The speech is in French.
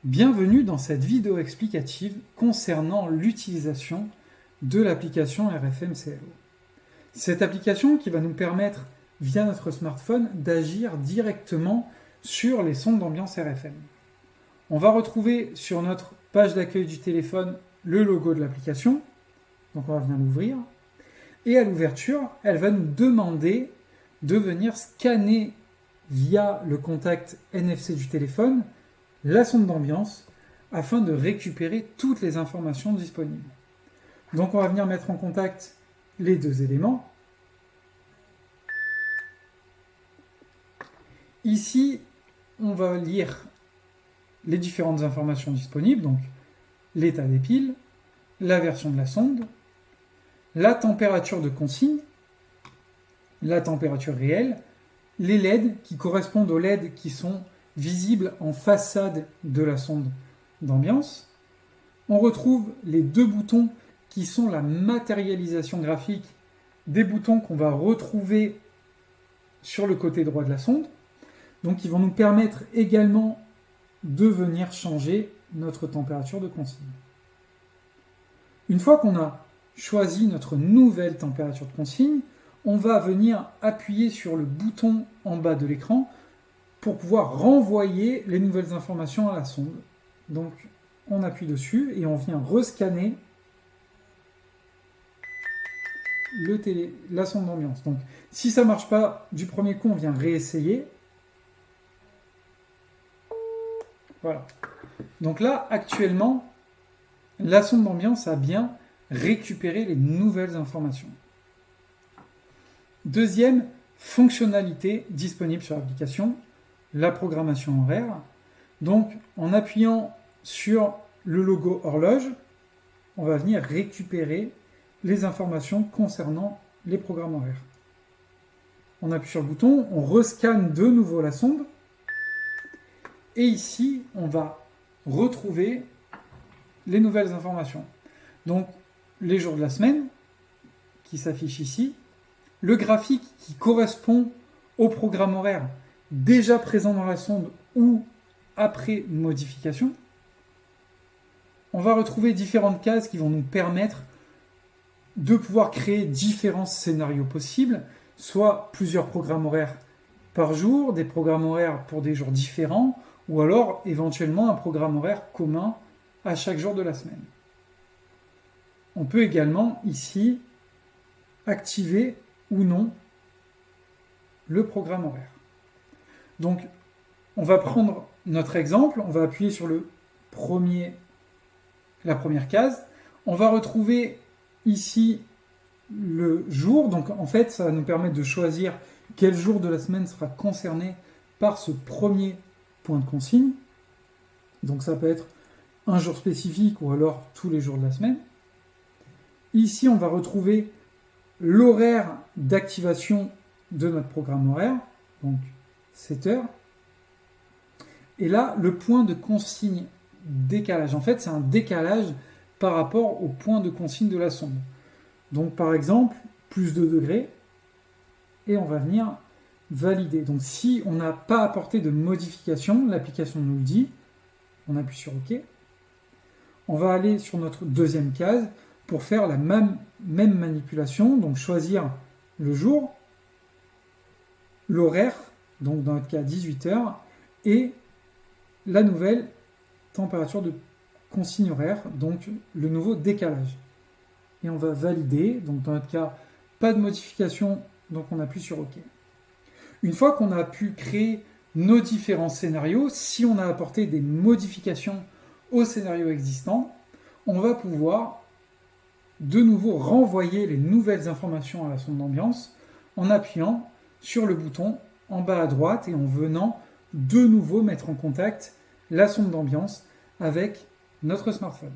Bienvenue dans cette vidéo explicative concernant l'utilisation de l'application RFM-CLO. Cette application qui va nous permettre, via notre smartphone, d'agir directement sur les sondes d'ambiance RFM. On va retrouver sur notre page d'accueil du téléphone le logo de l'application, donc on va venir l'ouvrir, et à l'ouverture, elle va nous demander de venir scanner via le contact NFC du téléphone la sonde d'ambiance afin de récupérer toutes les informations disponibles. Donc on va venir mettre en contact les deux éléments. Ici, on va lire les différentes informations disponibles, donc l'état des piles, la version de la sonde, la température de consigne, la température réelle, les LED qui correspondent aux LED qui sont visibles en façade de la sonde d'ambiance. On retrouve les deux boutons qui sont la matérialisation graphique des boutons qu'on va retrouver sur le côté droit de la sonde. Donc ils vont nous permettre également de venir changer notre température de consigne. Une fois qu'on a choisi notre nouvelle température de consigne, on va venir appuyer sur le bouton en bas de l'écran pour pouvoir renvoyer les nouvelles informations à la sonde. Donc on appuie dessus et on vient rescanner la sonde d'ambiance. Donc si ça ne marche pas du premier coup, on vient réessayer. Voilà. Donc là, actuellement, la sonde d'ambiance a bien récupéré les nouvelles informations. Deuxième fonctionnalité disponible sur l'application, la programmation horaire. Donc, en appuyant sur le logo horloge, on va venir récupérer les informations concernant les programmes horaires. On appuie sur le bouton, on rescanne de nouveau la sonde. Et ici, on va retrouver les nouvelles informations. Donc, les jours de la semaine, qui s'affichent ici, le graphique qui correspond au programme horaire déjà présent dans la sonde ou après une modification. On va retrouver différentes cases qui vont nous permettre de pouvoir créer différents scénarios possibles, soit plusieurs programmes horaires par jour, des programmes horaires pour des jours différents, ou alors éventuellement un programme horaire commun à chaque jour de la semaine. On peut également ici activer ou non le programme horaire. Donc, on va prendre notre exemple, on va appuyer sur la première case, on va retrouver ici le jour, donc en fait ça va nous permettre de choisir quel jour de la semaine sera concerné par ce premier point de consigne. Donc ça peut être un jour spécifique ou alors tous les jours de la semaine. Ici on va retrouver l'horaire d'activation de notre programme horaire, donc 7 heures. Et là, le point de consigne décalage. En fait, c'est un décalage par rapport au point de consigne de la sonde. Donc, par exemple, plus 2 degrés, et on va venir valider. Donc, si on n'a pas apporté de modification, l'application nous le dit, on appuie sur OK. On va aller sur notre deuxième case pour faire la même manipulation, donc choisir le jour, l'horaire, donc dans notre cas 18 heures, et la nouvelle température de consigne horaire, donc le nouveau décalage. Et on va valider, donc dans notre cas, pas de modification, donc on appuie sur OK. Une fois qu'on a pu créer nos différents scénarios, si on a apporté des modifications au scénario existant, on va pouvoir de nouveau renvoyer les nouvelles informations à la sonde d'ambiance en appuyant sur le bouton en bas à droite et en venant de nouveau mettre en contact la sonde d'ambiance avec notre smartphone.